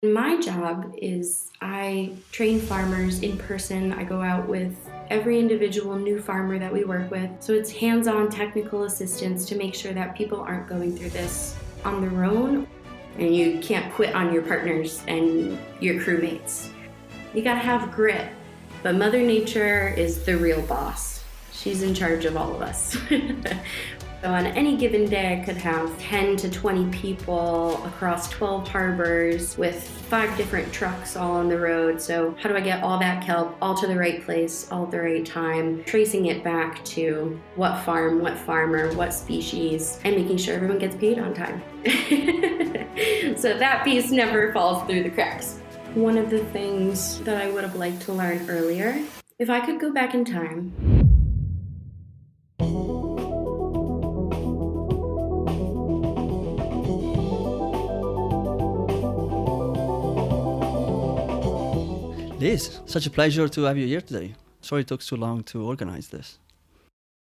My job is I train farmers in person. I go out with every individual new farmer that we work with. So it's hands-on technical assistance to make sure that people aren't going through this on their own. And you can't quit on your partners and your crewmates. You gotta have grit. But Mother Nature is the real boss. She's in charge of all of us. So on any given day, I could have 10 to 20 people across 12 harbors with 5 different trucks all on the road. So how do I get all that kelp all to the right place, all at the right time, tracing it back to what farm, what farmer, what species, and making sure everyone gets paid on time. So that piece never falls through the cracks. One of the things that I would have liked to learn earlier, if I could go back in time, Liz, such a pleasure to have you here today. Sorry it took so long to organize this.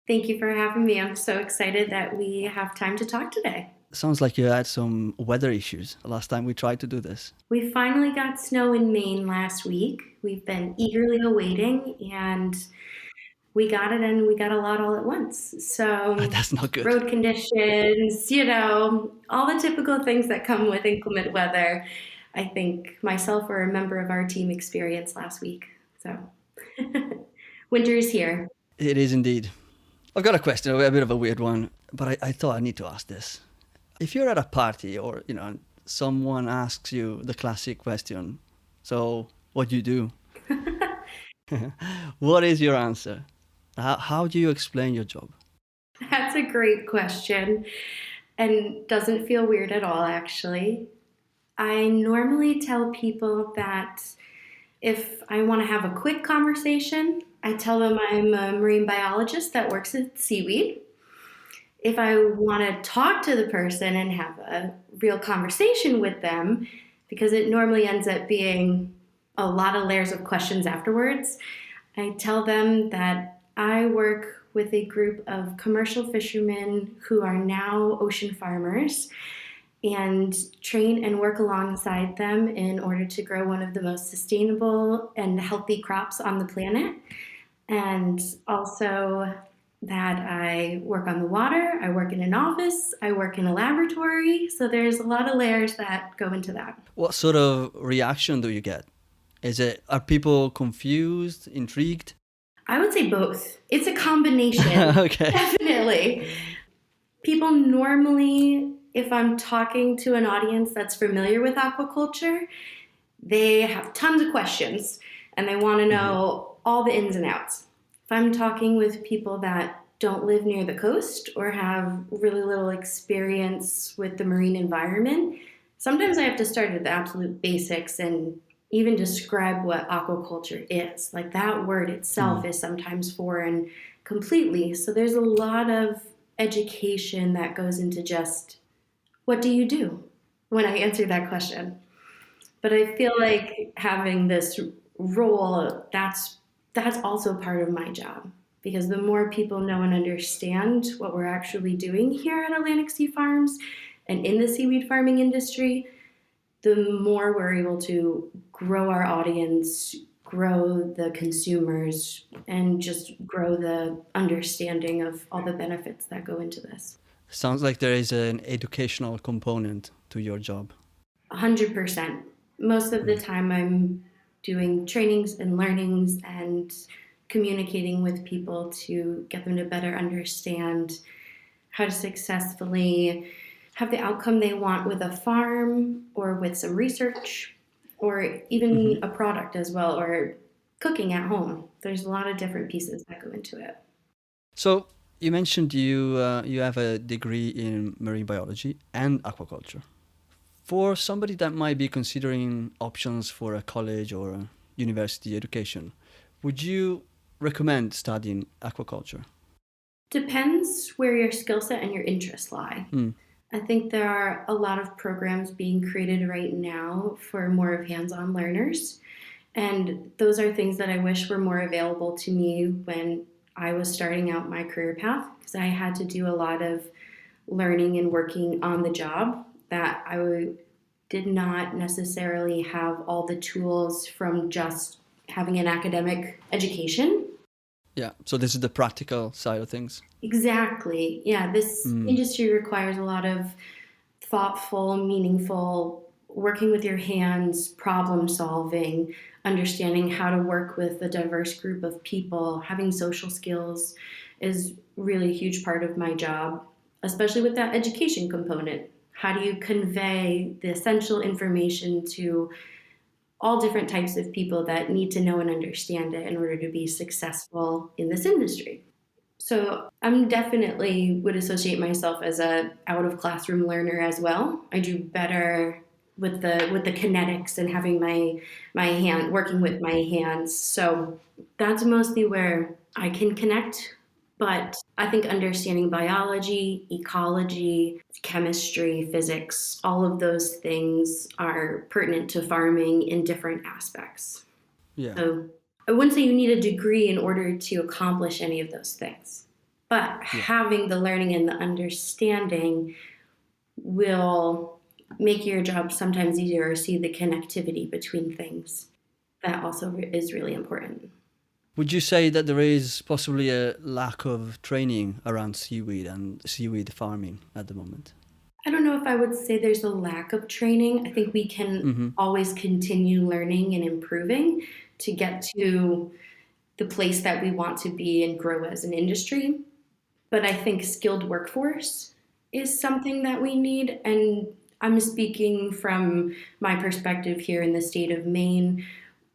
thank you for having me. I'm so excited that we have time to talk today. Sounds like you had some weather issues last time we tried to do this. We finally got snow in Maine last week. We've been eagerly awaiting, and we got it, and we got a lot all at once. So That's not good. road conditions, all the typical things that come with inclement weather. I think myself or a member of our team experienced last week. So winter is here. It is indeed. I've got a question, a bit of a weird one, but I thought I need to ask this. If you're at a party or, someone asks you the classic question, so what do you do? What is your answer? How do you explain your job? That's a great question and doesn't feel weird at all, actually. I normally tell people that if I want to have a quick conversation, I tell them I'm a marine biologist that works at Seaweed. If I want to talk to the person and have a real conversation with them, because it normally ends up being a lot of layers of questions afterwards, I tell them that I work with a group of commercial fishermen who are now ocean farmers and train and work alongside them in order to grow one of the most sustainable and healthy crops on the planet. And also that I work on the water, I work in an office, I work in a laboratory. So there's a lot of layers that go into that. What sort of reaction do you get? Are people confused, intrigued? I would say both. It's a combination. Okay. Definitely. People normally, if I'm talking to an audience that's familiar with aquaculture, they have tons of questions and they want to know all the ins and outs. If I'm talking with people that don't live near the coast or have really little experience with the marine environment, sometimes I have to start at the absolute basics and even describe what aquaculture is. Like that word itself is sometimes foreign completely. So there's a lot of education that goes into just, what do you do when I answer that question? But I feel like having this role, that's also part of my job, because the more people know and understand what we're actually doing here at Atlantic Sea Farms and in the seaweed farming industry, the more we're able to grow our audience, grow the consumers, and just grow the understanding of all the benefits that go into this. Sounds like there is an educational component to your job. 100%. Most of the time I'm doing trainings and learnings and communicating with people to get them to better understand how to successfully have the outcome they want with a farm or with some research or even a product as well, or cooking at home. There's a lot of different pieces that go into it. So you mentioned you have a degree in marine biology and aquaculture. For somebody that might be considering options for a college or a university education, would you recommend studying aquaculture? Depends where your skill set and your interests lie. I think there are a lot of programs being created right now for more of hands-on learners. And those are things that I wish were more available to me when I was starting out my career path, because I had to do a lot of learning and working on the job that I did not necessarily have all the tools from just having an academic education. Yeah. So this is the practical side of things. Exactly. Yeah, this Mm. industry requires a lot of thoughtful, meaningful working with your hands, problem solving, understanding how to work with a diverse group of people, having social skills is really a huge part of my job, especially with that education component. How do you convey the essential information to all different types of people that need to know and understand it in order to be successful in this industry? So I'm definitely would associate myself as a out of classroom learner as well. I do better with the kinetics and having my hand working with my hands. So that's mostly where I can connect. But I think understanding biology, ecology, chemistry, physics, all of those things are pertinent to farming in different aspects. Yeah. So I wouldn't say you need a degree in order to accomplish any of those things. But Yeah. having the learning and the understanding will make your job sometimes easier or see the connectivity between things. That also is really important. Would you say that there is possibly a lack of training around seaweed and seaweed farming at the moment? I don't know if I would say there's a lack of training. I think we can Mm-hmm. always continue learning and improving to get to the place that we want to be and grow as an industry. But I think skilled workforce is something that we need. And I'm speaking from my perspective here in the state of Maine,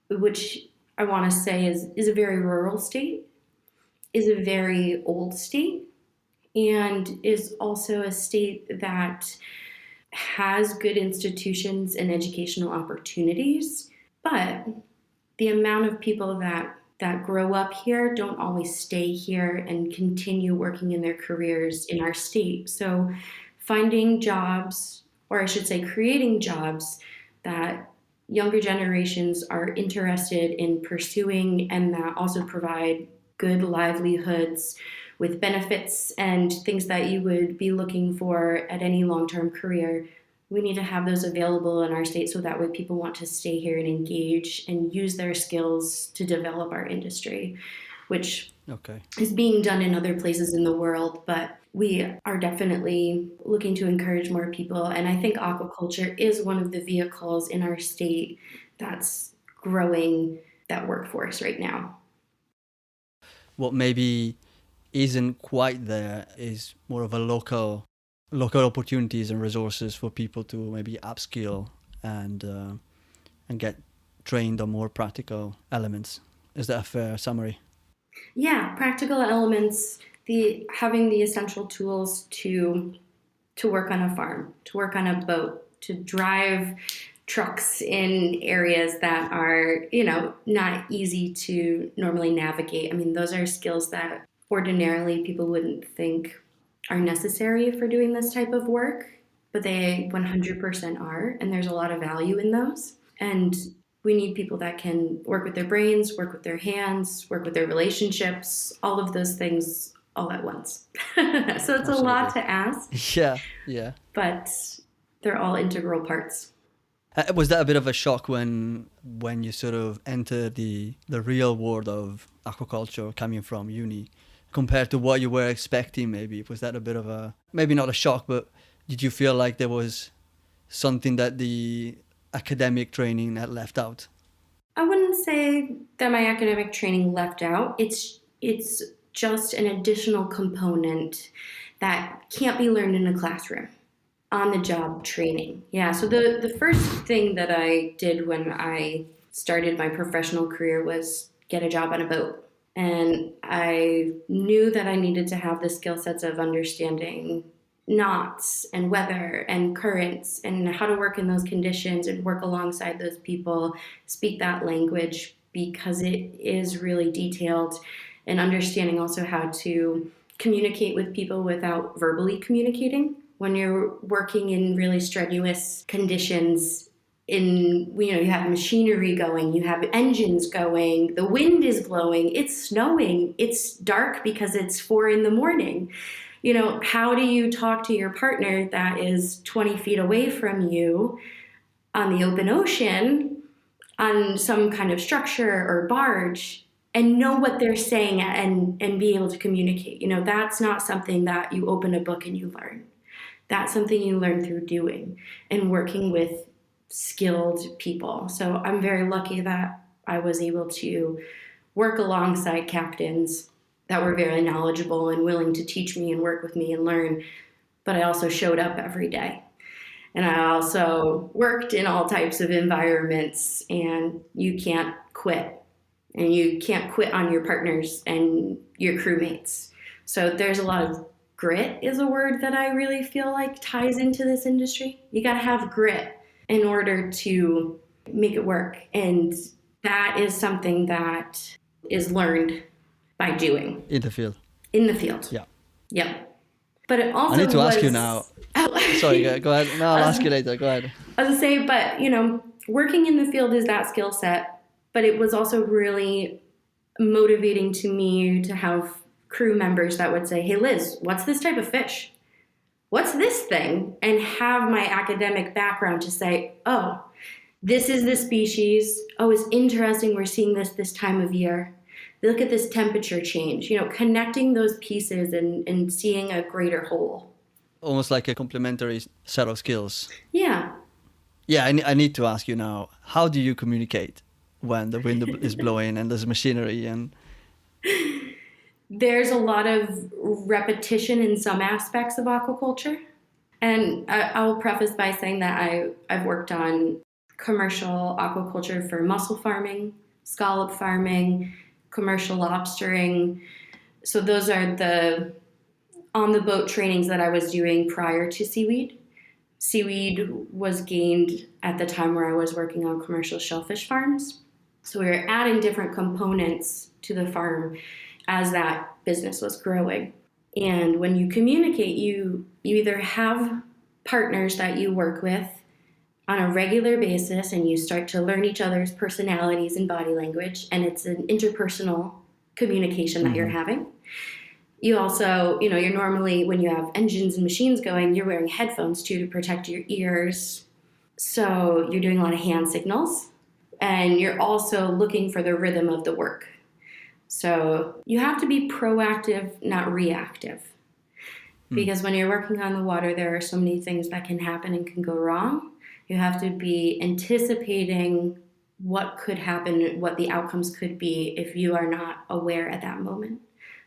which I want to say is a very rural state, is a very old state, and is also a state that has good institutions and educational opportunities. But the amount of people that grow up here don't always stay here and continue working in their careers in our state. So finding jobs, or I should say creating jobs that younger generations are interested in pursuing and that also provide good livelihoods with benefits and things that you would be looking for at any long-term career. We need to have those available in our state so that way people want to stay here and engage and use their skills to develop our industry, which Okay. is being done in other places in the world. But we are definitely looking to encourage more people. And I think aquaculture is one of the vehicles in our state that's growing that workforce right now. What maybe isn't quite there is more of a local opportunities and resources for people to maybe upskill and get trained on more practical elements. Is that a fair summary? Yeah, practical elements, the having the essential tools to work on a farm, to work on a boat, to drive trucks in areas that are, not easy to normally navigate. I mean, those are skills that ordinarily people wouldn't think are necessary for doing this type of work, but they 100% are, and there's a lot of value in those. And we need people that can work with their brains, work with their hands, work with their relationships, all of those things all at once. So it's a lot Absolutely. to ask, Yeah, yeah. but they're all integral parts. Was that a bit of a shock when you sort of entered the real world of aquaculture coming from uni compared to what you were expecting? Maybe was that a bit of a maybe not a shock, but did you feel like there was something that the academic training had left out? I wouldn't say that my academic training left out. It's just an additional component that can't be learned in a classroom. On the job training. Yeah, so the first thing that I did when I started my professional career was get a job on a boat. And I knew that I needed to have the skill sets of understanding knots and weather and currents and how to work in those conditions and work alongside those people, speak that language because it is really detailed, and understanding also how to communicate with people without verbally communicating when you're working in really strenuous conditions. You have machinery going, you have engines going, the wind is blowing, it's snowing, it's dark because it's 4 a.m. How do you talk to your partner that is 20 feet away from you on the open ocean on some kind of structure or barge and know what they're saying and be able to communicate. That's not something that you open a book and you learn. That's something you learn through doing and working with skilled people. So I'm very lucky that I was able to work alongside captains that were very knowledgeable and willing to teach me and work with me and learn. But I also showed up every day. And I also worked in all types of environments, and you can't quit. And you can't quit on your partners and your crewmates. So there's a lot of grit is a word that I really feel like ties into this industry. You got to have grit in order to make it work. And that is something that is learned by doing. In the field. In the field. Yeah. Yep. But it also I need to was... ask you now. Sorry, go ahead. No, I'll ask you later. Go ahead. I was going to say, but, working in the field is that skill set. But it was also really motivating to me to have crew members that would say, hey, Liz, what's this type of fish? What's this thing? And have my academic background to say, oh, this is the species. Oh, it's interesting. We're seeing this time of year. Look at this temperature change. Connecting those pieces and seeing a greater whole. Almost like a complementary set of skills. Yeah. Yeah, I need to ask you now, how do you communicate when the wind is blowing and there's machinery and... There's a lot of repetition in some aspects of aquaculture. And I will preface by saying that I've worked on commercial aquaculture for mussel farming, scallop farming, commercial lobstering. So those are the on-the-boat trainings that I was doing prior to Seaweed. Seaweed was gained at the time where I was working on commercial shellfish farms. So we were adding different components to the farm as that business was growing. And when you communicate, you either have partners that you work with on a regular basis and you start to learn each other's personalities and body language, and it's an interpersonal communication that you're having. You also, you're normally, when you have engines and machines going, you're wearing headphones too to protect your ears. So you're doing a lot of hand signals, and you're also looking for the rhythm of the work. So you have to be proactive, not reactive. Because when you're working on the water, there are so many things that can happen and can go wrong. You have to be anticipating what could happen, what the outcomes could be if you are not aware at that moment.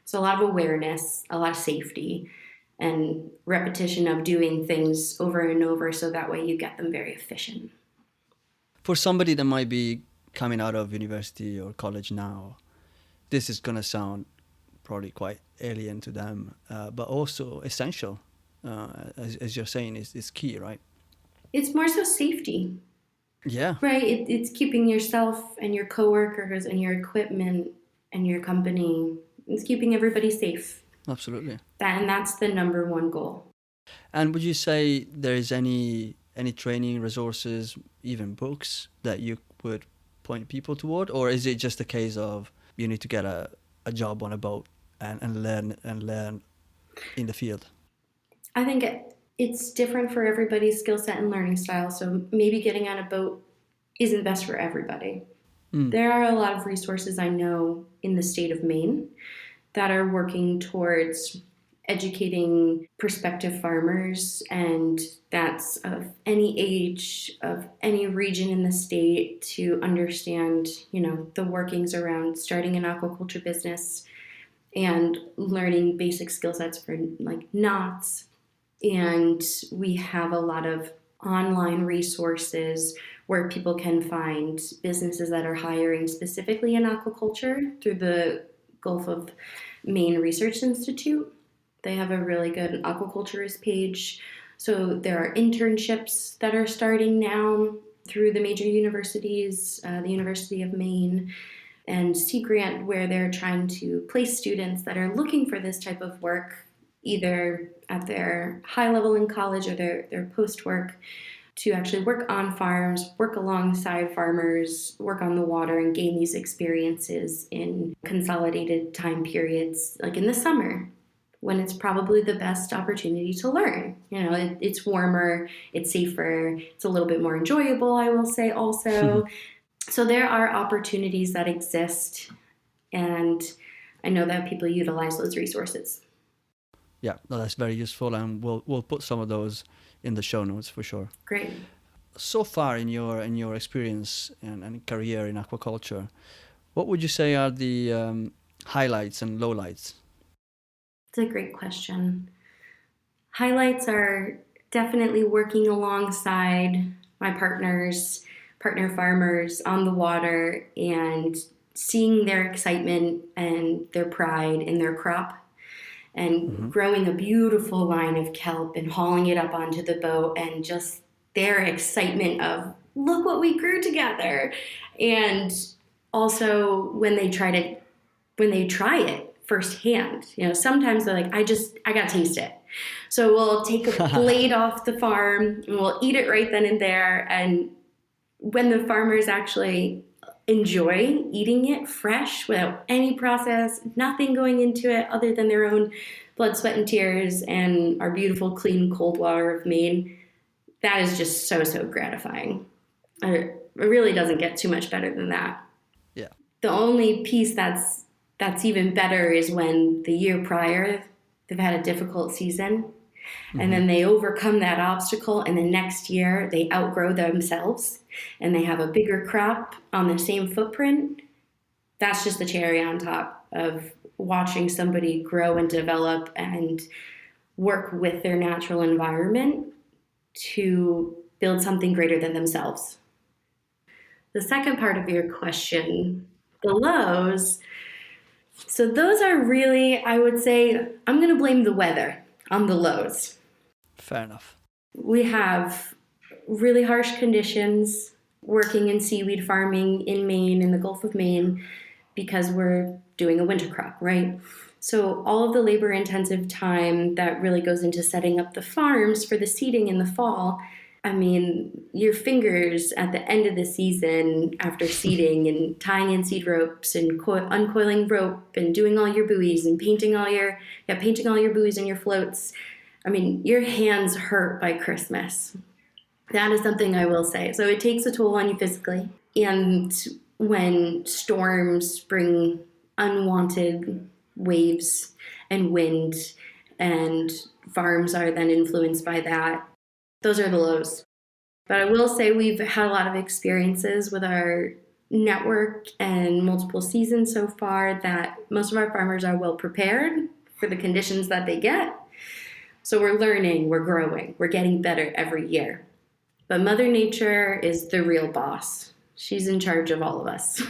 So a lot of awareness, a lot of safety, and repetition of doing things over and over so that way you get them very efficient. For somebody that might be coming out of university or college now, this is going to sound probably quite alien to them, but also essential, as you're saying, is key, right? It's more so safety. Yeah. Right? It's keeping yourself and your coworkers and your equipment and your company, it's keeping everybody safe. Absolutely. And that's the number one goal. And would you say there is any training resources, even books, that you would point people toward? Or is it just a case of you need to get a job on a boat and learn in the field? I think it's different for everybody's skill set and learning style. So maybe getting on a boat isn't best for everybody. There are a lot of resources I know in the state of Maine that are working towards educating prospective farmers, and that's of any age, of any region in the state, to understand, the workings around starting an aquaculture business and learning basic skill sets for like knots. And we have a lot of online resources where people can find businesses that are hiring specifically in aquaculture through the Gulf of Maine Research Institute. They have a really good aquaculturist page. So there are internships that are starting now through the major universities, the University of Maine, and Sea Grant, where they're trying to place students that are looking for this type of work, either at their high level in college or their post-work, to actually work on farms, work alongside farmers, work on the water, and gain these experiences in consolidated time periods, like in the summer. when it's probably the best opportunity to learn. It's warmer, it's safer, it's a little bit more enjoyable, I will say also. So there are opportunities that exist, and I know that people utilize those resources. Yeah, no, that's very useful, and we'll put some of those in the show notes for sure. Great. So far in your experience and career in aquaculture, what would you say are the highlights and lowlights? It's a great question. Highlights are definitely working alongside my partner farmers on the water, and seeing their excitement and their pride in their crop, and growing a beautiful line of kelp and hauling it up onto the boat, and just their excitement of, look what we grew together. And also when they try it firsthand, sometimes they're like, I gotta taste it. So we'll take a blade off the farm and we'll eat it right then and there. And when the farmers actually enjoy eating it fresh without any process, nothing going into it other than their own blood, sweat, and tears and our beautiful, clean, cold water of Maine, that is just so, so gratifying. It really doesn't get too much better than that. Yeah. The only piece that's even better is when the year prior they've had a difficult season, and then they overcome that obstacle, and the next year they outgrow themselves and they have a bigger crop on the same footprint. That's just the cherry on top of watching somebody grow and develop and work with their natural environment to build something greater than themselves. The second part of your question, the lows. So those are really, I would say, I'm going to blame the weather on the lows. Fair enough. We have really harsh conditions working in seaweed farming in Maine, in the Gulf of Maine, because we're doing a winter crop, right? So all of the labor-intensive time that really goes into setting up the farms for the seeding in the fall, I mean, your fingers at the end of the season after seeding and tying in seed ropes and uncoiling rope and doing all your buoys and painting all your buoys and your floats. I mean, your hands hurt by Christmas. That is something I will say. So it takes a toll on you physically. And when storms bring unwanted waves and wind, and farms are then influenced by that, those are the lows. But I will say we've had a lot of experiences with our network and multiple seasons so far that most of our farmers are well prepared for the conditions that they get. So we're learning, we're growing, we're getting better every year. But Mother Nature is the real boss. She's in charge of all of us.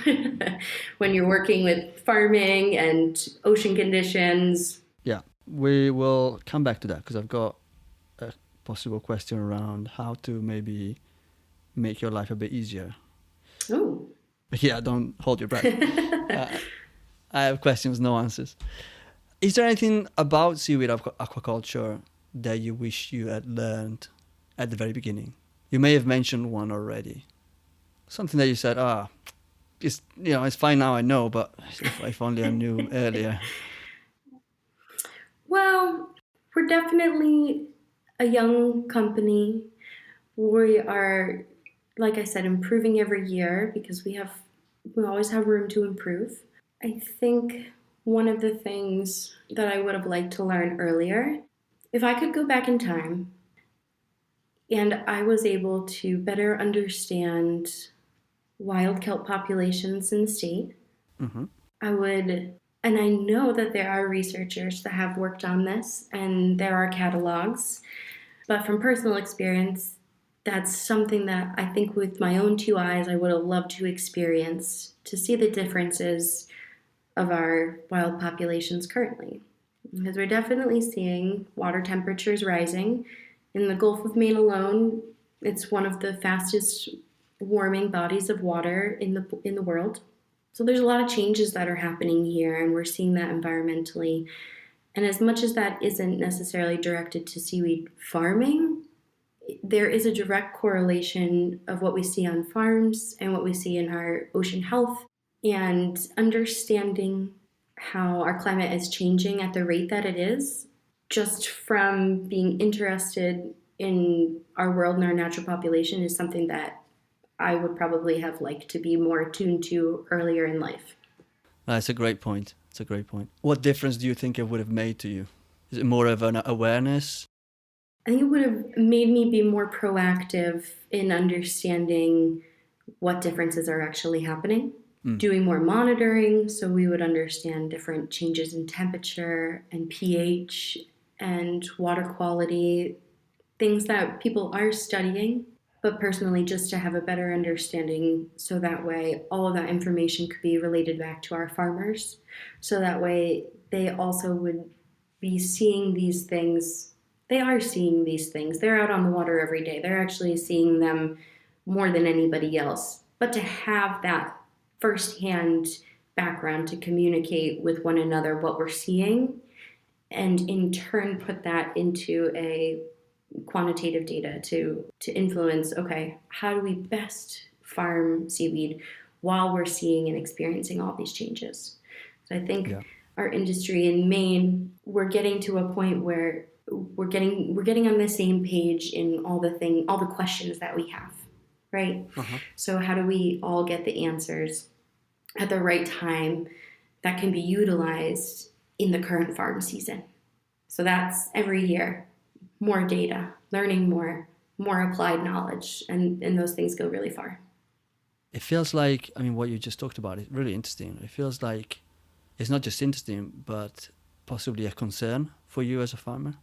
When you're working with farming and ocean conditions. Yeah, we will come back to that because I've got a possible question around how to maybe make your life a bit easier. Oh. Yeah, don't hold your breath. I have questions, no answers. Is there anything about seaweed aquaculture that you wish you had learned at the very beginning? You may have mentioned one already. Something that you said, it's fine now, I know, but if only I knew earlier. Well, we're definitely a young company. We are, like I said, improving every year because we always have room to improve. I think one of the things that I would have liked to learn earlier, if I could go back in time and I was able to better understand wild kelp populations in the state, I would, and I know that there are researchers that have worked on this and there are catalogs, but from personal experience, that's something that I think with my own two eyes I would have loved to experience, to see the differences of our wild populations currently. Because we're definitely seeing water temperatures rising. In the Gulf of Maine alone, it's one of the fastest warming bodies of water in the world. So there's a lot of changes that are happening here, and we're seeing that environmentally. And as much as that isn't necessarily directed to seaweed farming, there is a direct correlation of what we see on farms and what we see in our ocean health, and understanding how our climate is changing at the rate that it is, just from being interested in our world and our natural population, is something that I would probably have liked to be more attuned to earlier in life. That's a great point. It's a great point. What difference do you think it would have made to you? Is it more of an awareness? I think it would have made me be more proactive in understanding what differences are actually happening, doing more monitoring so we would understand different changes in temperature and pH and water quality, things that people are studying, but personally just to have a better understanding so that way all of that information could be related back to our farmers. So that way they also would be seeing these things. They are seeing these things. They're out on the water every day. They're actually seeing them more than anybody else. But to have that firsthand background to communicate with one another what we're seeing and in turn put that into a quantitative data to influence, okay, how do we best farm seaweed while we're seeing and experiencing all these changes. So I think our industry in Maine, we're getting to a point where we're getting on the same page in all the questions that we have, right? So how do we all get the answers at the right time that can be utilized in the current farm season? So that's every year, more data, learning more applied knowledge, and those things go really far. It feels like, I mean, what you just talked about is really interesting. It feels like it's not just interesting, but possibly a concern for you as a farmer.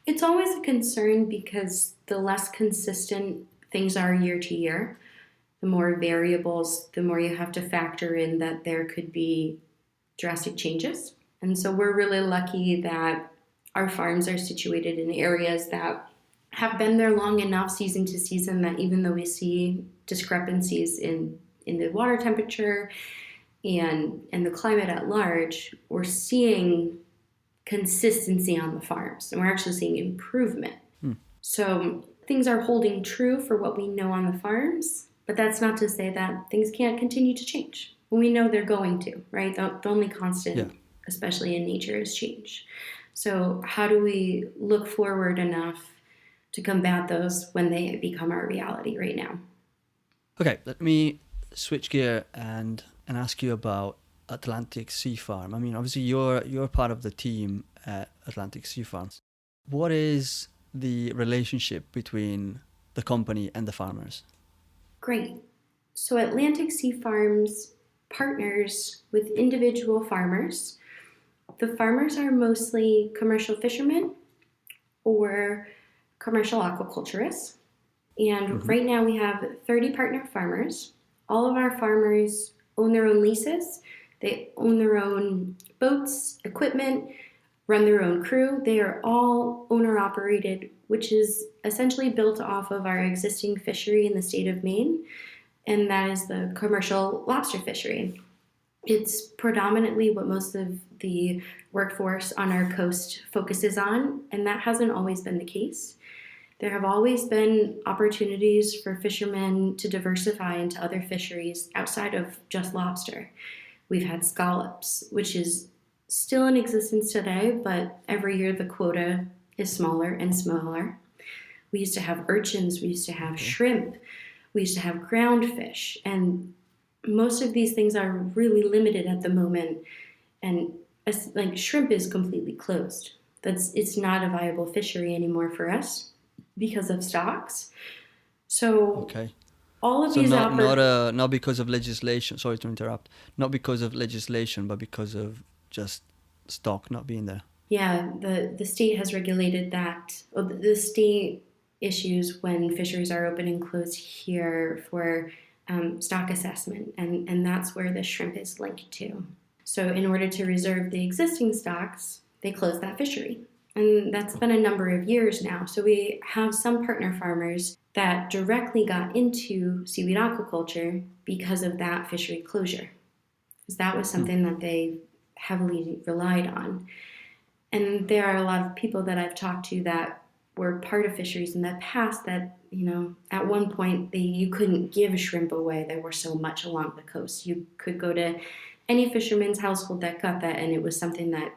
It's always a concern because the less consistent things are year to year, the more variables, the more you have to factor in that there could be drastic changes. And so we're really lucky that our farms are situated in areas that have been there long enough season to season that even though we see discrepancies in the water temperature and the climate at large, we're seeing consistency on the farms and we're actually seeing improvement. So things are holding true for what we know on the farms, but that's not to say that things can't continue to change. We know they're going to, right? The only constant, especially in nature, is change. So how do we look forward enough to combat those when they become our reality right now? Okay, let me switch gear and ask you about Atlantic Sea Farm. I mean, obviously you're part of the team at Atlantic Sea Farms. What is the relationship between the company and the farmers? Great. So Atlantic Sea Farms partners with individual farmers. The farmers are mostly commercial fishermen or commercial aquaculturists. And right now we have 30 partner farmers. All of our farmers own their own leases. They own their own boats, equipment, run their own crew. They are all owner operated, which is essentially built off of our existing fishery in the state of Maine, and that is the commercial lobster fishery. It's predominantly what most of the workforce on our coast focuses on, and that hasn't always been the case. There have always been opportunities for fishermen to diversify into other fisheries outside of just lobster. We've had scallops, which is still in existence today, but every year the quota is smaller and smaller. We used to have urchins, we used to have shrimp, we used to have ground fish, and most of these things are really limited at the moment, and like shrimp is completely closed. It's not a viable fishery anymore for us because of stocks. So all of these not because of legislation. Sorry to interrupt. Not because of legislation, but because of just stock not being there. Yeah, the state has regulated that. Well, the state issues when fisheries are open and closed here for stock assessment, and that's where the shrimp is linked to. So in order to reserve the existing stocks, they closed that fishery. And that's been a number of years now. So we have some partner farmers that directly got into seaweed aquaculture because of that fishery closure. Because that was something that they heavily relied on. And there are a lot of people that I've talked to that were part of fisheries in the past that, at one point you couldn't give shrimp away. There were so much along the coast. You could go to any fisherman's household that got that, and it was something that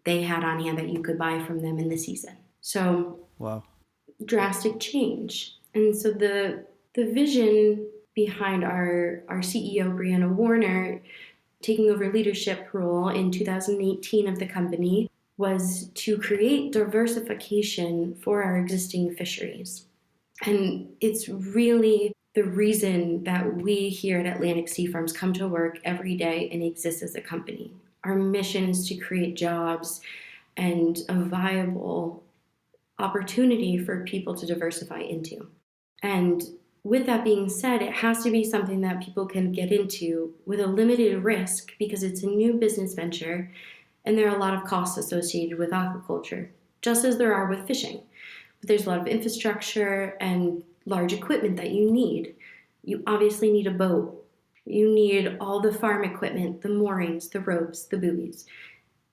they had on hand that you could buy from them in the season. So Wow. drastic change. And so the vision behind our CEO, Brianna Warner, taking over leadership role in 2018 of the company was to create diversification for our existing fisheries. And it's really the reason that we here at Atlantic Sea Farms come to work every day and exist as a company. Our mission is to create jobs and a viable opportunity for people to diversify into. And with that being said, it has to be something that people can get into with a limited risk because it's a new business venture and there are a lot of costs associated with aquaculture, just as there are with fishing. But there's a lot of infrastructure and large equipment that you need. You obviously need a boat. You need all the farm equipment, the moorings, the ropes, the buoys.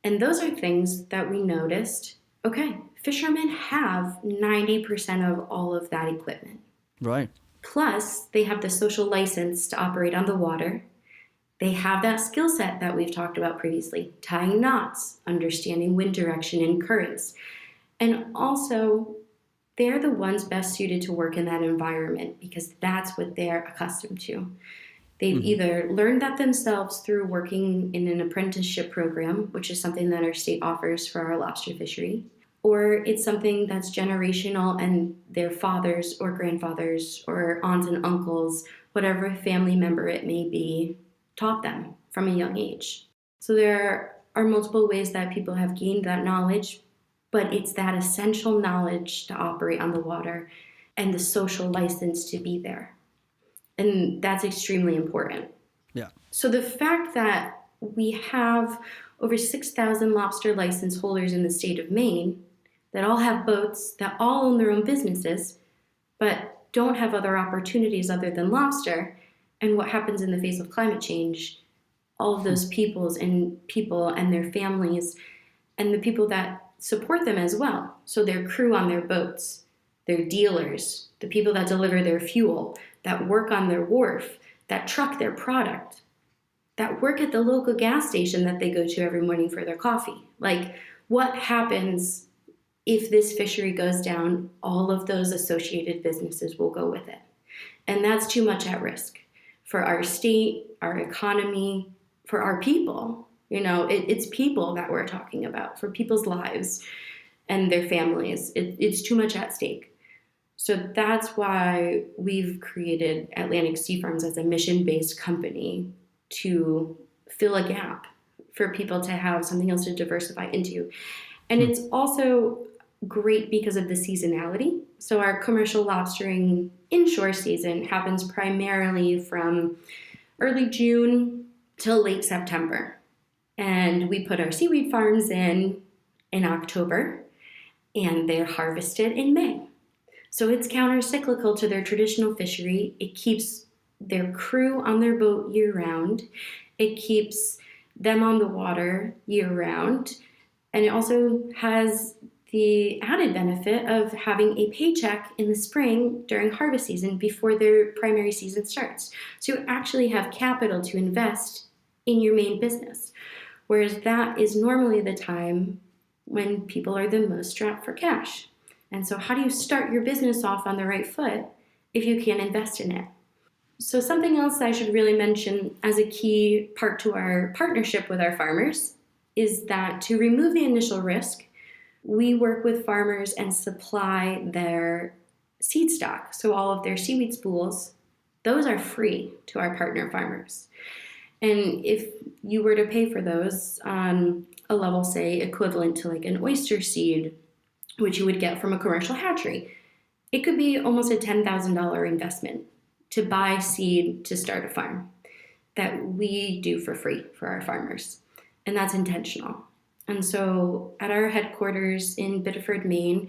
And those are things that we noticed. Okay, fishermen have 90% of all of that equipment. Right. Plus, they have the social license to operate on the water. They have that skill set that we've talked about previously, tying knots, understanding wind direction and currents. And also, they're the ones best suited to work in that environment because that's what they're accustomed to. They've either learned that themselves through working in an apprenticeship program, which is something that our state offers for our lobster fishery, or it's something that's generational and their fathers or grandfathers or aunts and uncles, whatever family member it may be, taught them from a young age. So there are multiple ways that people have gained that knowledge, but it's that essential knowledge to operate on the water and the social license to be there. And that's extremely important. Yeah. So the fact that we have over 6,000 lobster license holders in the state of Maine that all have boats, that all own their own businesses, but don't have other opportunities other than lobster, and what happens in the face of climate change, all of those people and their families and the people that support them as well. So their crew on their boats, their dealers, the people that deliver their fuel, that work on their wharf, that truck their product, that work at the local gas station that they go to every morning for their coffee. Like, what happens if this fishery goes down? All of those associated businesses will go with it. And that's too much at risk for our state, our economy, for our people. You know, it's people that we're talking about, for people's lives and their families. It's too much at stake. So that's why we've created Atlantic Sea Farms as a mission-based company to fill a gap for people to have something else to diversify into. And it's also great because of the seasonality. So our commercial lobstering inshore season happens primarily from early June till late September. And we put our seaweed farms in October, and they're harvested in May. So it's counter-cyclical to their traditional fishery. It keeps their crew on their boat year-round. It keeps them on the water year-round. And it also has the added benefit of having a paycheck in the spring during harvest season before their primary season starts. So you actually have capital to invest in your main business. Whereas that is normally the time when people are the most strapped for cash. And so how do you start your business off on the right foot if you can't invest in it? So something else I should really mention as a key part to our partnership with our farmers is that to remove the initial risk, we work with farmers and supply their seed stock. So all of their seaweed spools, those are free to our partner farmers. And if you were to pay for those on a level, say, equivalent to like an oyster seed, which you would get from a commercial hatchery, it could be almost a $10,000 investment to buy seed to start a farm that we do for free for our farmers. And that's intentional. And so at our headquarters in Biddeford, Maine,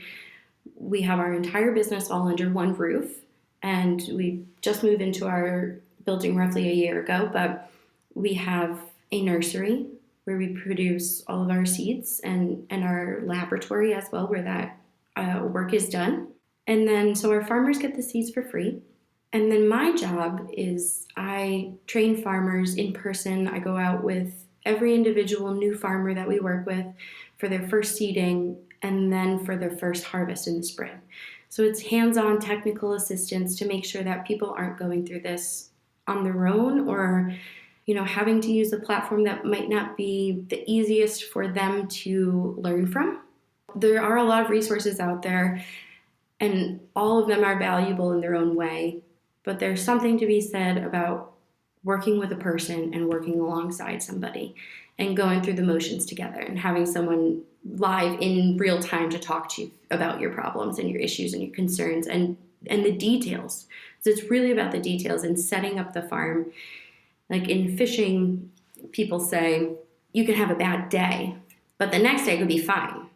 we have our entire business all under one roof. And we just moved into our building roughly a year ago, but we have a nursery where we produce all of our seeds and our laboratory as well, where that work is done. And then so our farmers get the seeds for free. And then my job is I train farmers in person. I go out with every individual new farmer that we work with for their first seeding and then for their first harvest in the spring. So it's hands-on technical assistance to make sure that people aren't going through this on their own or, having to use a platform that might not be the easiest for them to learn from. There are a lot of resources out there, and all of them are valuable in their own way. But there's something to be said about working with a person and working alongside somebody and going through the motions together and having someone live in real time to talk to you about your problems and your issues and your concerns and the details. So it's really about the details and setting up the farm. Like in fishing, people say you can have a bad day, but the next day could be fine.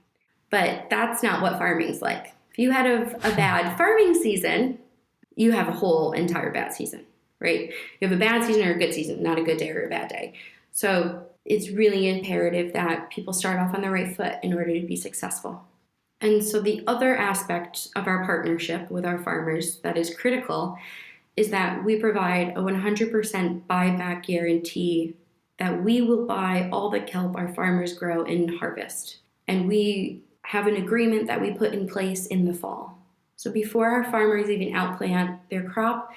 But that's not what farming's like. If you had a bad farming season, you have a whole entire bad season, right? You have a bad season or a good season, not a good day or a bad day. So it's really imperative that people start off on the right foot in order to be successful. And so the other aspect of our partnership with our farmers that is critical is that we provide a 100% buyback guarantee that we will buy all the kelp our farmers grow and harvest. And we have an agreement that we put in place in the fall. So before our farmers even outplant their crop,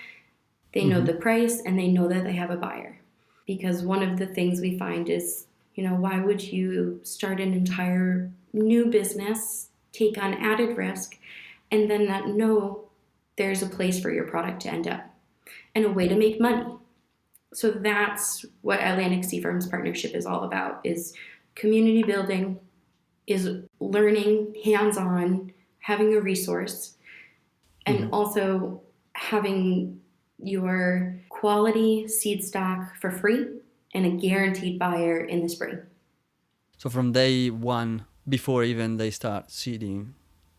they know the price and they know that they have a buyer. Because one of the things we find is, why would you start an entire new business, take on added risk, and then not know there's a place for your product to end up and a way to make money? So that's what Atlantic Sea Farms Partnership is all about, is community building, is learning hands-on, having a resource, and also having your quality seed stock for free and a guaranteed buyer in the spring. So from day one, before even they start seeding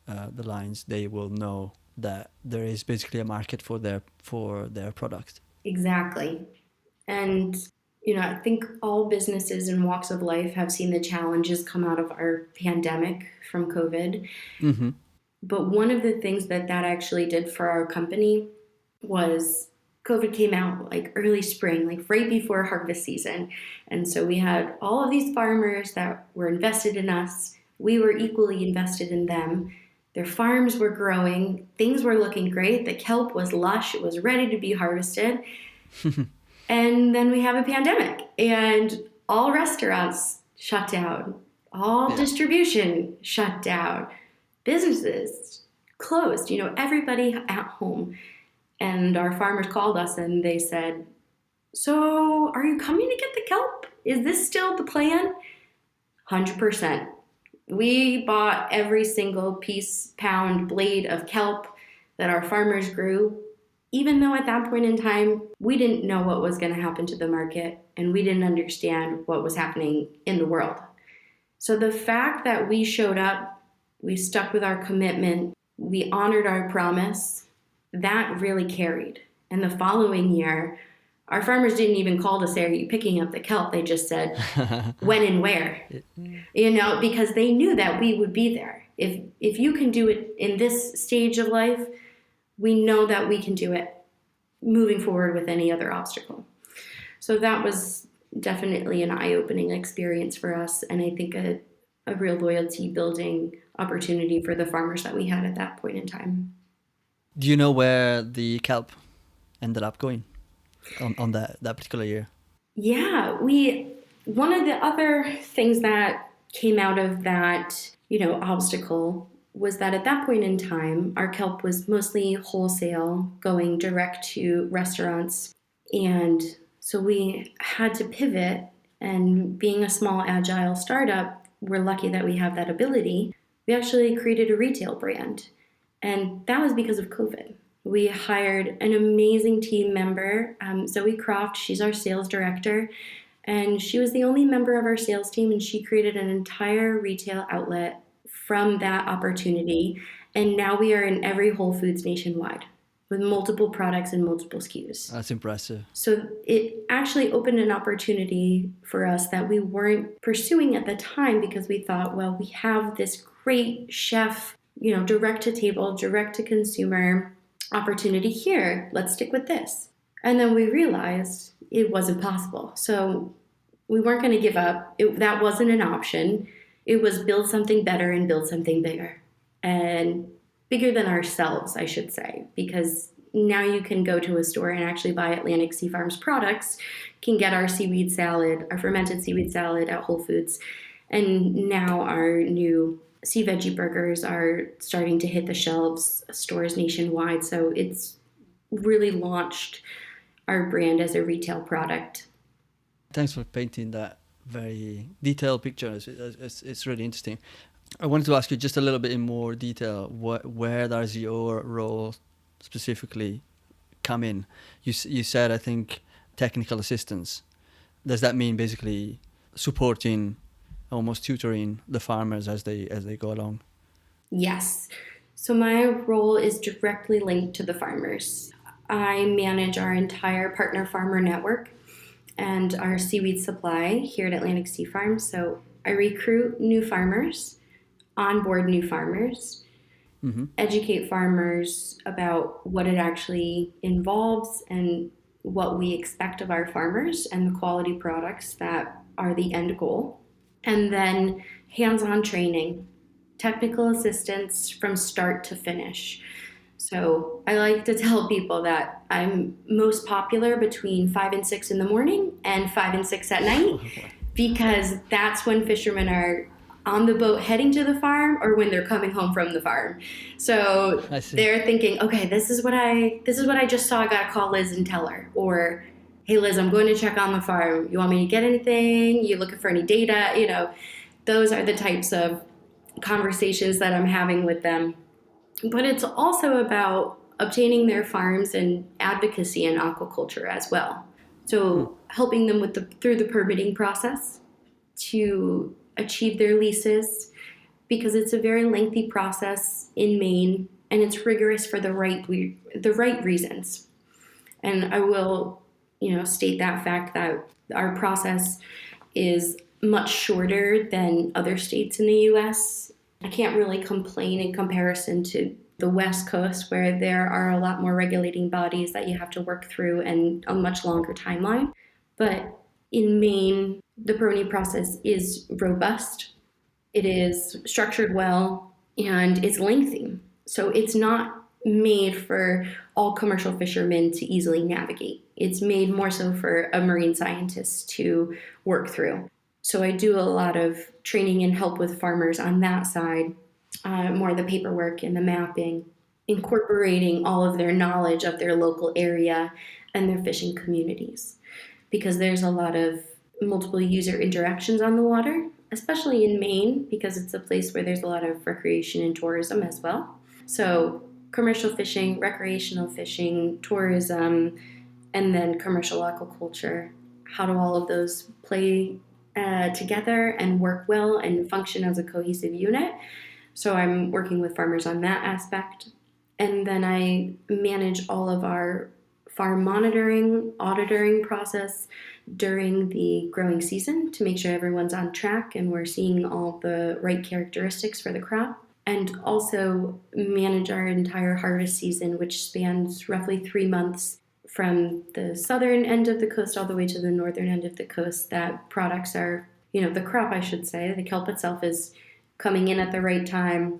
the lines, they will know that there is basically a market for their product. Exactly. And, I think all businesses and walks of life have seen the challenges come out of our pandemic from COVID. Mm-hmm. But one of the things that actually did for our company was COVID came out like early spring, like right before harvest season. And so we had all of these farmers that were invested in us. We were equally invested in them. Their farms were growing. Things were looking great. The kelp was lush. It was ready to be harvested. And then we have a pandemic and all restaurants shut down. All distribution shut down. Businesses closed, everybody at home. And our farmers called us and they said, so are you coming to get the kelp? Is this still the plan? 100%. We bought every single pound blade of kelp that our farmers grew, even though at that point in time, we didn't know what was going to happen to the market and we didn't understand what was happening in the world. So the fact that we showed up, we stuck with our commitment, we honored our promise, that really carried. And the following year, our farmers didn't even call to say, are you picking up the kelp? They just said, when and where, because they knew that we would be there. If you can do it in this stage of life, we know that we can do it moving forward with any other obstacle. So that was definitely an eye-opening experience for us. And I think a real loyalty building opportunity for the farmers that we had at that point in time. Do you know where the kelp ended up going on that particular year? Yeah, one of the other things that came out of that, obstacle was that at that point in time, our kelp was mostly wholesale, going direct to restaurants. And so we had to pivot, and being a small, agile startup, we're lucky that we have that ability. We actually created a retail brand. And that was because of COVID. We hired an amazing team member, Zoe Croft. She's our sales director. And she was the only member of our sales team, and she created an entire retail outlet from that opportunity. And now we are in every Whole Foods nationwide with multiple products and multiple SKUs. That's impressive. So it actually opened an opportunity for us that we weren't pursuing at the time because we thought, well, we have this great chef, direct to table, direct to consumer opportunity here. Let's stick with this. And then we realized it wasn't possible. So we weren't going to give up. That wasn't an option. It was build something better and build something bigger. And bigger than ourselves, I should say, because now you can go to a store and actually buy Atlantic Sea Farms products, can get our seaweed salad, our fermented seaweed salad at Whole Foods. And now our new sea veggie burgers are starting to hit the shelves, stores nationwide. So it's really launched our brand as a retail product. Thanks for painting that very detailed picture. It's really interesting. I wanted to ask you just a little bit in more detail, where does your role specifically come in? You said, I think, technical assistance. Does that mean basically supporting, almost tutoring the farmers as they go along? Yes. So my role is directly linked to the farmers. I manage our entire partner farmer network and our seaweed supply here at Atlantic Sea Farms. So I recruit new farmers, onboard new farmers, educate farmers about what it actually involves and what we expect of our farmers and the quality products that are the end goal. And then hands-on training, technical assistance from start to finish. So I like to tell people that I'm most popular between 5 and 6 in the morning and 5 and 6 at night, because that's when fishermen are on the boat heading to the farm or when they're coming home from the farm. So they're thinking, okay, this is what I just saw. I gotta call Liz and tell her. Or, hey Liz, I'm going to check on the farm. You want me to get anything? You looking for any data? Those are the types of conversations that I'm having with them. But it's also about obtaining their farms and advocacy in aquaculture as well. So helping them through the permitting process to achieve their leases, because it's a very lengthy process in Maine and it's rigorous for the right reasons. And I will, state that fact that our process is much shorter than other states in the U.S. I can't really complain in comparison to the West Coast, where there are a lot more regulating bodies that you have to work through and a much longer timeline. But in Maine, the permitting process is robust, it is structured well, and it's lengthy. So it's not made for all commercial fishermen to easily navigate. It's made more so for a marine scientist to work through. So I do a lot of training and help with farmers on that side, more the paperwork and the mapping, incorporating all of their knowledge of their local area and their fishing communities. Because there's a lot of multiple user interactions on the water, especially in Maine, because it's a place where there's a lot of recreation and tourism as well. So commercial fishing, recreational fishing, tourism, and then commercial aquaculture. How do all of those play together and work well and function as a cohesive unit? So I'm working with farmers on that aspect. And then I manage all of our farm monitoring, auditing process during the growing season to make sure everyone's on track and we're seeing all the right characteristics for the crop. And also manage our entire harvest season, which spans roughly 3 months from the southern end of the coast all the way to the northern end of the coast. That products are, the crop, I should say, the kelp itself is coming in at the right time,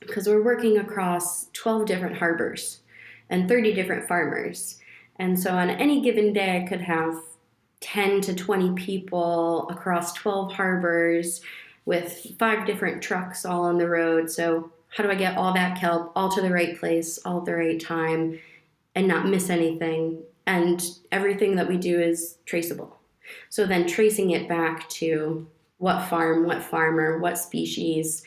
because we're working across 12 different harbors and 30 different farmers. And so on any given day, I could have 10 to 20 people across 12 harbors with 5 different trucks all on the road. So how do I get all that kelp all to the right place, all at the right time, and not miss anything? And everything that we do is traceable. So then tracing it back to what farm, what farmer, what species,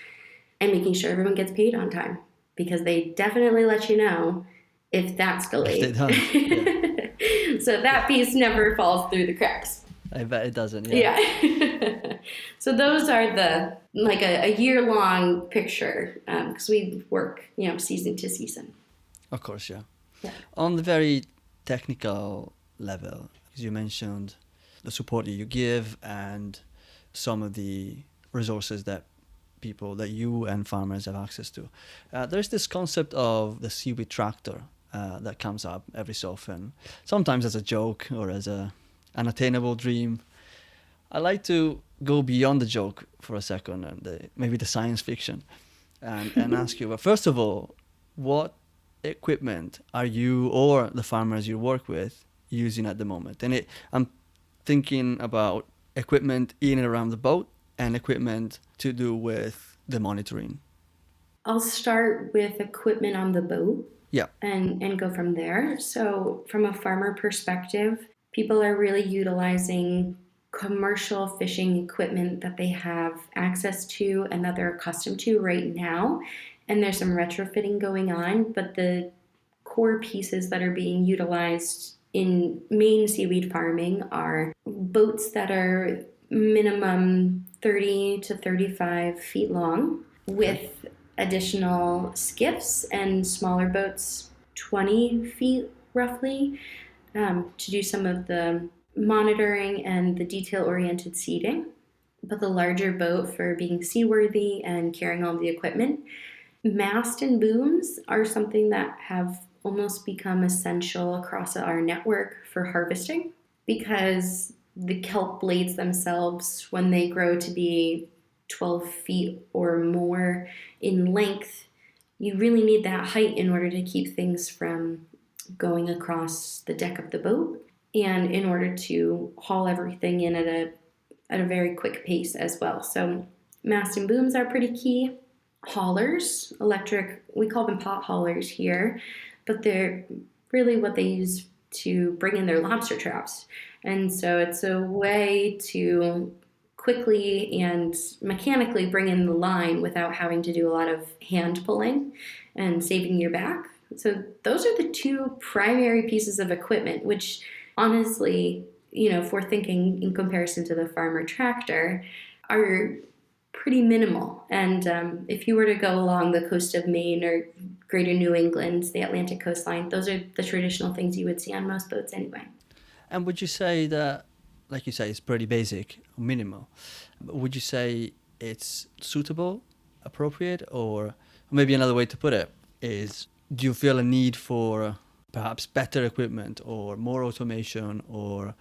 and making sure everyone gets paid on time, because they definitely let you know if that's delayed. Yeah. So that piece never falls through the cracks. I bet it doesn't. Yeah. So those are a year-long picture, because we work, season to season. Of course, yeah. On the very technical level, as you mentioned, the support that you give and some of the resources that you and farmers have access to. There's this concept of the seaweed tractor. that comes up every so often, sometimes as a joke or as a unattainable dream. I like to go beyond the joke for a second and maybe the science fiction and ask you, but first of all, what equipment are you or the farmers you work with using at the moment? And I'm thinking about equipment in and around the boat and equipment to do with the monitoring. I'll start with equipment on the boat. Yeah. And go from there. So from a farmer perspective, people are really utilizing commercial fishing equipment that they have access to and that they're accustomed to right now. And there's some retrofitting going on, but the core pieces that are being utilized in Maine seaweed farming are boats that are minimum 30 to 35 feet long with additional skiffs and smaller boats 20 feet roughly to do some of the monitoring and the detail-oriented seeding, but the larger boat for being seaworthy and carrying all the equipment. Mast and booms are something that have almost become essential across our network for harvesting because the kelp blades themselves, when they grow to be 12 feet or more in length, you really need that height in order to keep things from going across the deck of the boat and in order to haul everything in at a very quick pace as well. So mast and booms are pretty key. Haulers, electric, we call them pot haulers here, but they're really what they use to bring in their lobster traps. And so it's a way to quickly and mechanically bring in the line without having to do a lot of hand pulling and saving your back. So those are the two primary pieces of equipment, which honestly, if we're thinking in comparison to the farmer tractor, are pretty minimal. And if you were to go along the coast of Maine or greater New England, the Atlantic coastline, those are the traditional things you would see on most boats anyway. And would you say that, like you say, it's pretty basic, minimal, but would you say it's suitable, appropriate, or maybe another way to put it is, do you feel a need for perhaps better equipment or more automation or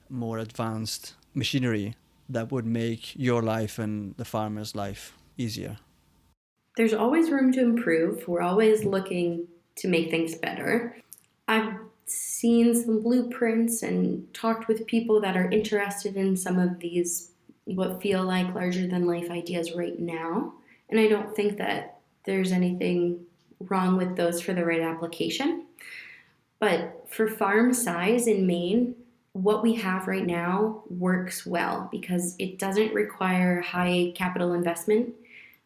more advanced machinery that would make your life and the farmer's life easier? There's always room to improve. We're always looking to make things better. I've seen some blueprints and talked with people that are interested in some of these what feel like larger than life ideas right now. And I don't think that there's anything wrong with those for the right application. But for farm size in Maine, what we have right now works well because it doesn't require high capital investment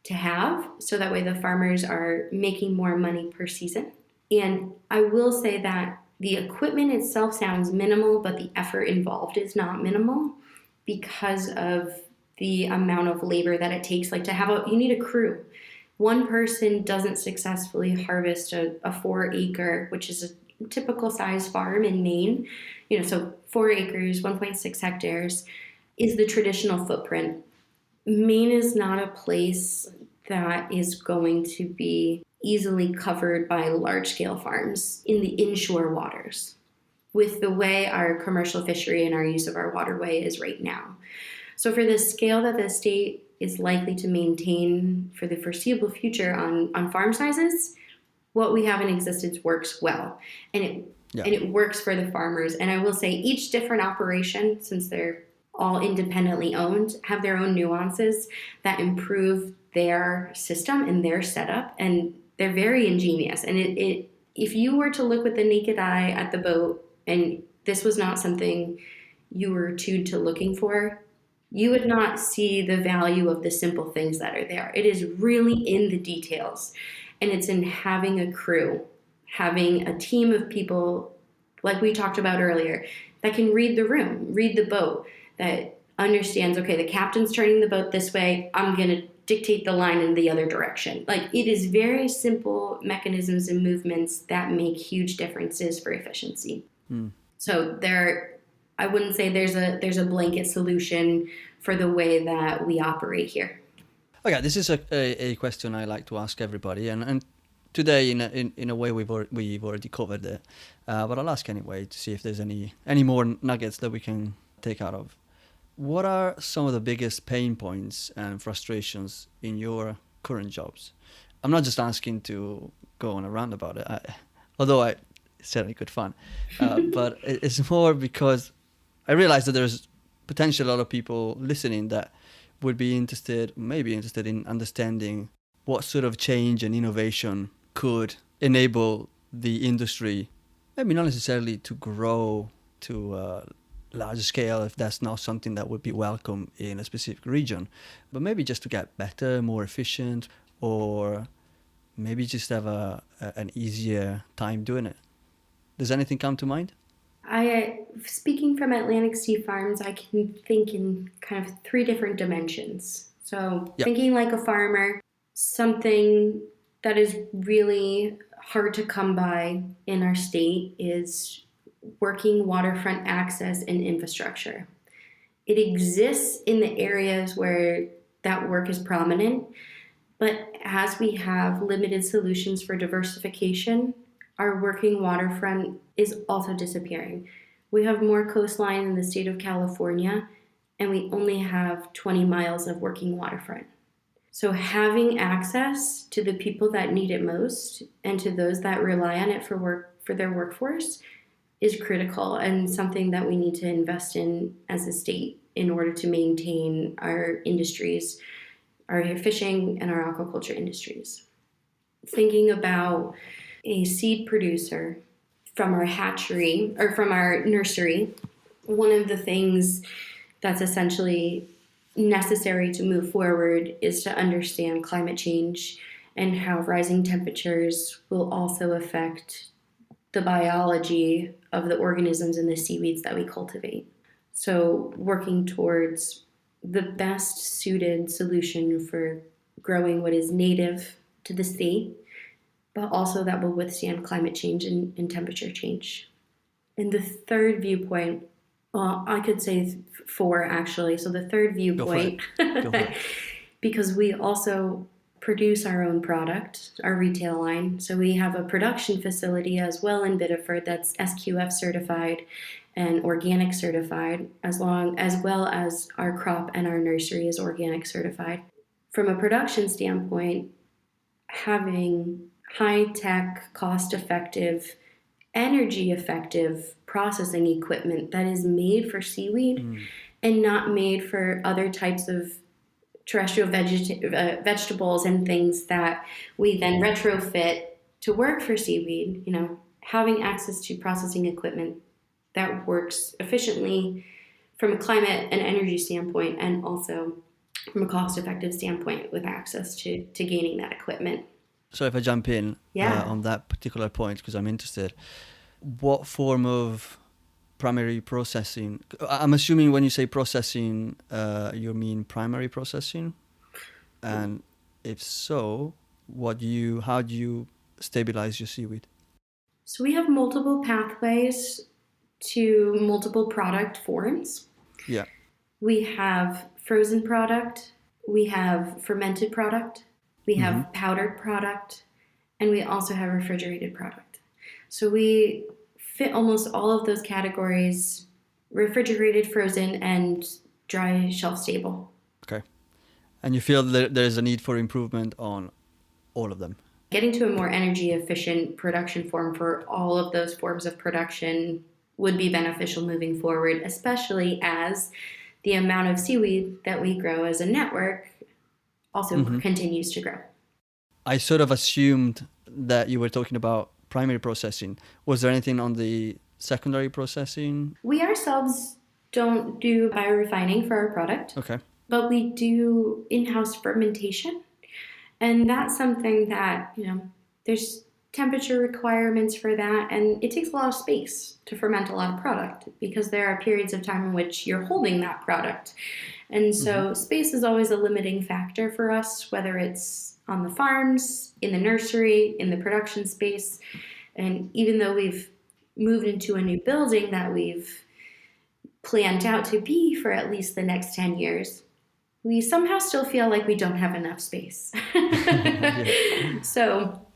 to have, so that way the farmers are making more money per season. And I will say that the equipment itself sounds minimal, but the effort involved is not minimal because of the amount of labor that it takes. Like you need a crew. One person doesn't successfully harvest a 4 acre, which is a typical size farm in Maine. So 4 acres, 1.6 hectares is the traditional footprint. Maine is not a place that is going to be easily covered by large-scale farms in the inshore waters with the way our commercial fishery and our use of our waterway is right now. So for the scale that the state is likely to maintain for the foreseeable future on farm sizes, what we have in existence works well. And it works for the farmers. And I will say each different operation, since they're all independently owned, have their own nuances that improve their system and their setup. And they're very ingenious. And if you were to look with the naked eye at the boat, and this was not something you were tuned to looking for, you would not see the value of the simple things that are there. It is really in the details. And it's in having a crew, having a team of people, like we talked about earlier, that can read the room, read the boat, that understands, okay, the captain's turning the boat this way, I'm going to dictate the line in the other direction. Like, it is very simple mechanisms and movements that make huge differences for efficiency. So I wouldn't say there's a blanket solution for the way that we operate here. Okay, this is a question I like to ask everybody, and today, in a way, we've already covered it, but I'll ask anyway to see if there's any more nuggets that we can take out of. What are some of the biggest pain points and frustrations in your current jobs? I'm not just asking to go on a rant about it, although it's certainly good fun, but it's more because I realize that there's potentially a lot of people listening that would be maybe interested in understanding what sort of change and innovation could enable the industry, maybe not necessarily to grow to a larger scale if that's not something that would be welcome in a specific region, but maybe just to get better, more efficient, or maybe just have an easier time doing it. Does anything come to mind? Speaking from Atlantic Sea Farms, I can think in kind of three different dimensions. So Yeah. thinking like a farmer, something that is really hard to come by in our state is working waterfront access and infrastructure. It exists in the areas where that work is prominent, but as we have limited solutions for diversification, our working waterfront is also disappearing. We have more coastline in the state of California, and we only have 20 miles of working waterfront. So having access to the people that need it most and to those that rely on it for their workforce is critical and something that we need to invest in as a state in order to maintain our industries, our fishing and our aquaculture industries. Thinking about a seed producer from our hatchery or from our nursery, one of the things that's essentially necessary to move forward is to understand climate change and how rising temperatures will also affect the biology of the organisms and the seaweeds that we cultivate. So working towards the best suited solution for growing what is native to the state, but also that will withstand climate change and temperature change. And the third viewpoint, well, I could say four actually. So the third viewpoint, Go for it. because we also produce our own product, our retail line. So we have a production facility as well in Biddeford that's SQF certified and organic certified, as well as our crop and our nursery is organic certified. From a production standpoint, having high-tech, cost-effective, energy-effective processing equipment that is made for seaweed and not made for other types of terrestrial vegetables and things that we then retrofit to work for seaweed, having access to processing equipment that works efficiently from a climate and energy standpoint and also from a cost-effective standpoint with access to gaining that equipment. So if I jump in on that particular point, because I'm interested, what form of primary processing? I'm assuming when you say processing, you mean primary processing, and if so, how do you stabilize your seaweed? So we have multiple pathways to multiple product forms. Yeah. We have frozen product, we have fermented product, we have powdered product, and we also have refrigerated product. So we fit almost all of those categories: refrigerated, frozen, and dry shelf stable. Okay. And you feel that there's a need for improvement on all of them? Getting to a more energy efficient production form for all of those forms of production would be beneficial moving forward, especially as the amount of seaweed that we grow as a network also continues to grow. I sort of assumed that you were talking about primary processing. Was there anything on the secondary processing? We ourselves don't do biorefining for our product. Okay. But we do in-house fermentation. And that's something that, there's temperature requirements for that. And it takes a lot of space to ferment a lot of product because there are periods of time in which you're holding that product. And so space is always a limiting factor for us, whether it's on the farms, in the nursery, in the production space. And even though we've moved into a new building that we've planned out to be for at least the next 10 years, we somehow still feel like we don't have enough space. So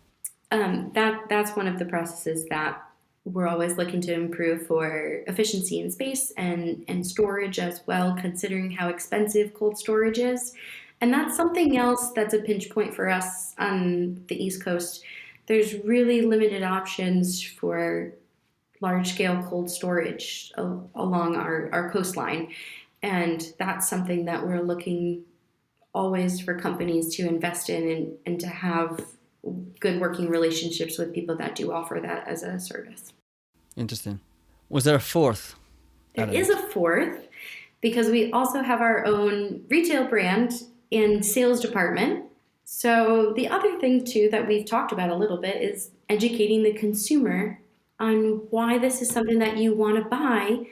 That's one of the processes that we're always looking to improve for efficiency in space and storage as well, considering how expensive cold storage is. And that's something else that's a pinch point for us on the East Coast. There's really limited options for large scale cold storage along our coastline. And that's something that we're looking always for companies to invest in and to have good working relationships with people that do offer that as a service. Interesting. Was there a fourth There element? is a fourth because we also have our own retail brand and sales department. So the other thing too that we've talked about a little bit is educating the consumer on why this is something that you want to buy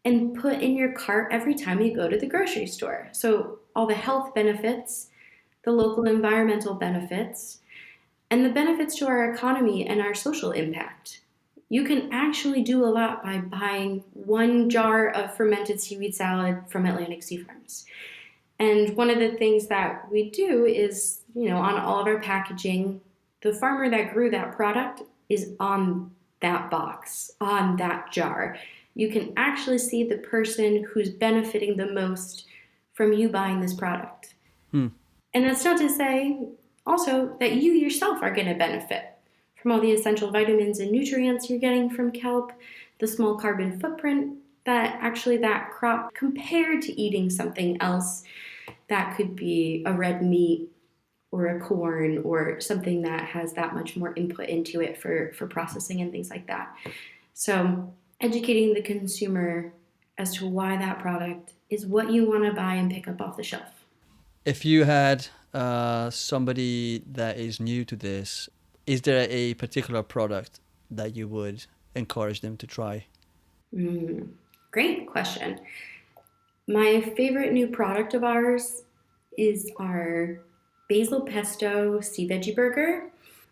and put in your cart every time you go to the grocery store. So all the health benefits, the local environmental benefits, and the benefits to our economy and our social impact. You can actually do a lot by buying one jar of fermented seaweed salad from Atlantic Sea Farms. And one of the things that we do is, on all of our packaging, the farmer that grew that product is on that box, on that jar. You can actually see the person who's benefiting the most from you buying this product. And that's not to say also that you yourself are going to benefit from all the essential vitamins and nutrients you're getting from kelp, the small carbon footprint that actually that crop compared to eating something else that could be a red meat or a corn or something that has that much more input into it for processing and things like that. So educating the consumer as to why that product is what you want to buy and pick up off the shelf. If you had somebody that is new to this, is there a particular product that you would encourage them to try? Great question. My favorite new product of ours is our basil pesto sea veggie burger.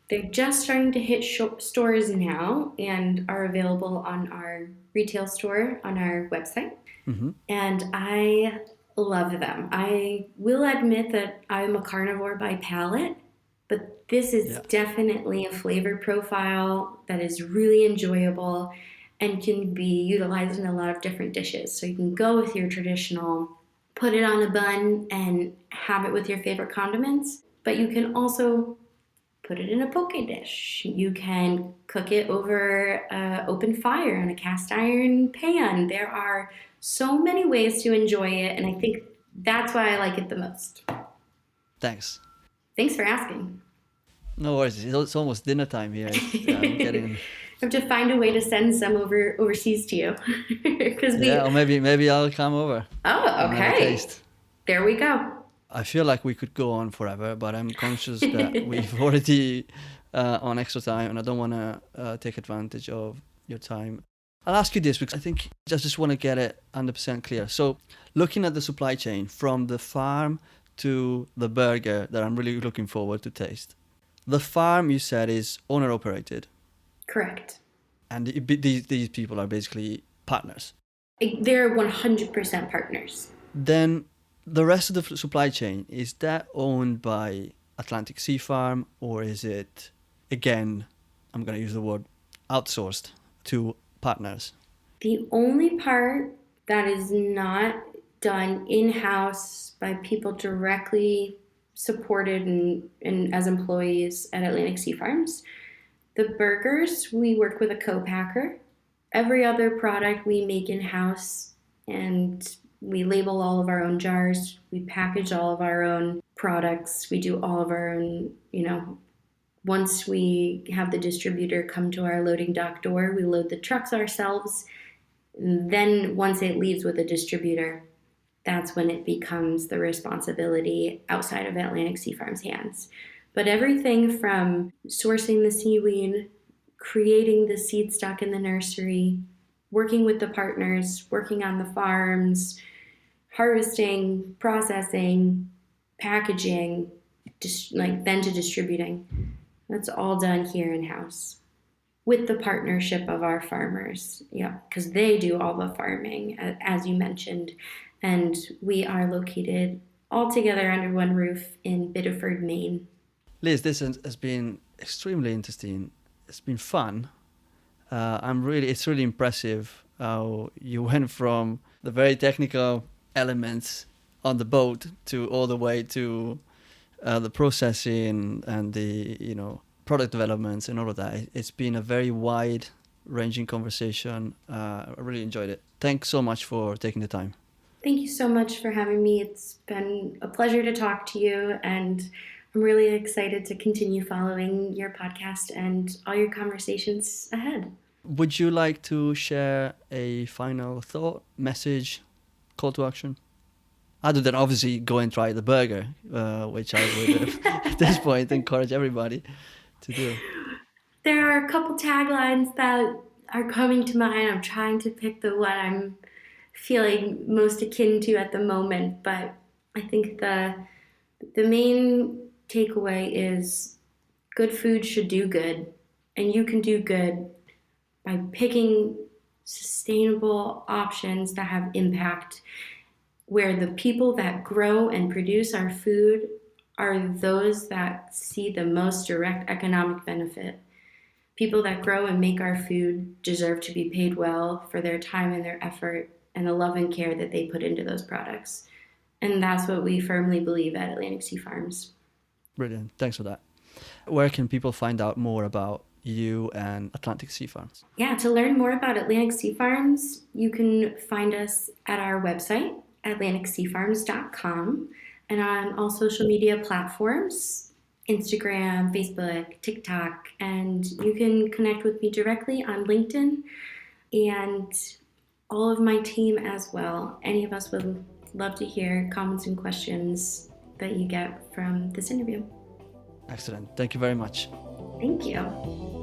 They're just starting to hit stores now and are available on our retail store on our website. Mm-hmm. And I love them. I will admit that I'm a carnivore by palate, but this is definitely a flavor profile that is really enjoyable and can be utilized in a lot of different dishes. So you can go with your traditional, put it on a bun and have it with your favorite condiments, but you can also put it in a poke dish. You can cook it over an open fire in a cast iron pan. There are so many ways to enjoy it, and I think that's why I like it the most. Thanks. Thanks for asking. No worries. It's almost dinner time here. I'm getting... I have to find a way to send some overseas to you. Or maybe I'll come over. Oh, okay. Have a taste. There we go. I feel like we could go on forever, but I'm conscious that we've already on extra time, and I don't want to take advantage of your time. I'll ask you this because I think I just want to get it 100% clear. So, looking at the supply chain from the farm to the burger that I'm really looking forward to taste. The farm, you said, is owner operated. Correct. And these people are basically partners. They're 100% partners. Then the rest of the supply chain, is that owned by Atlantic Sea Farm, or is it, again, I'm going to use the word outsourced to partners? The only part that is not done in-house by people directly supported and as employees at Atlantic Sea Farms. The burgers, we work with a co-packer. Every other product we make in-house, and we label all of our own jars. We package all of our own products. We do all of our own, once we have the distributor come to our loading dock door, we load the trucks ourselves. And then once it leaves with a distributor, that's when it becomes the responsibility outside of Atlantic Sea Farms' hands. But everything from sourcing the seaweed, creating the seed stock in the nursery, working with the partners, working on the farms, harvesting, processing, packaging, then to distributing. That's all done here in-house with the partnership of our farmers. Yeah, because they do all the farming, as you mentioned. And we are located all together under one roof in Biddeford, Maine. Liz, this has been extremely interesting. It's been fun. It's really impressive how you went from the very technical elements on the boat to all the way to the processing and the product developments and all of that. It's been a very wide ranging conversation. I really enjoyed it. Thanks so much for taking the time. Thank you so much for having me. It's been a pleasure to talk to you, and I'm really excited to continue following your podcast and all your conversations ahead. Would you like to share a final thought, message, call to action? Other than obviously go and try the burger, which I would at this point encourage everybody to do. There are a couple taglines that are coming to mind. I'm trying to pick the one I'm feeling most akin to at the moment, but I think the main takeaway is good food should do good, and you can do good by picking sustainable options that have impact, where the people that grow and produce our food are those that see the most direct economic benefit. People that grow and make our food deserve to be paid well for their time and their effort and the love and care that they put into those products. And that's what we firmly believe at Atlantic Sea Farms. Brilliant. Thanks for that. Where can people find out more about you and Atlantic Sea Farms? Yeah, to learn more about Atlantic Sea Farms, you can find us at our website, atlanticseafarms.com, and on all social media platforms, Instagram, Facebook, TikTok, and you can connect with me directly on LinkedIn and all of my team as well. Any of us would love to hear comments and questions that you get from this interview. Excellent. Thank you very much. Thank you.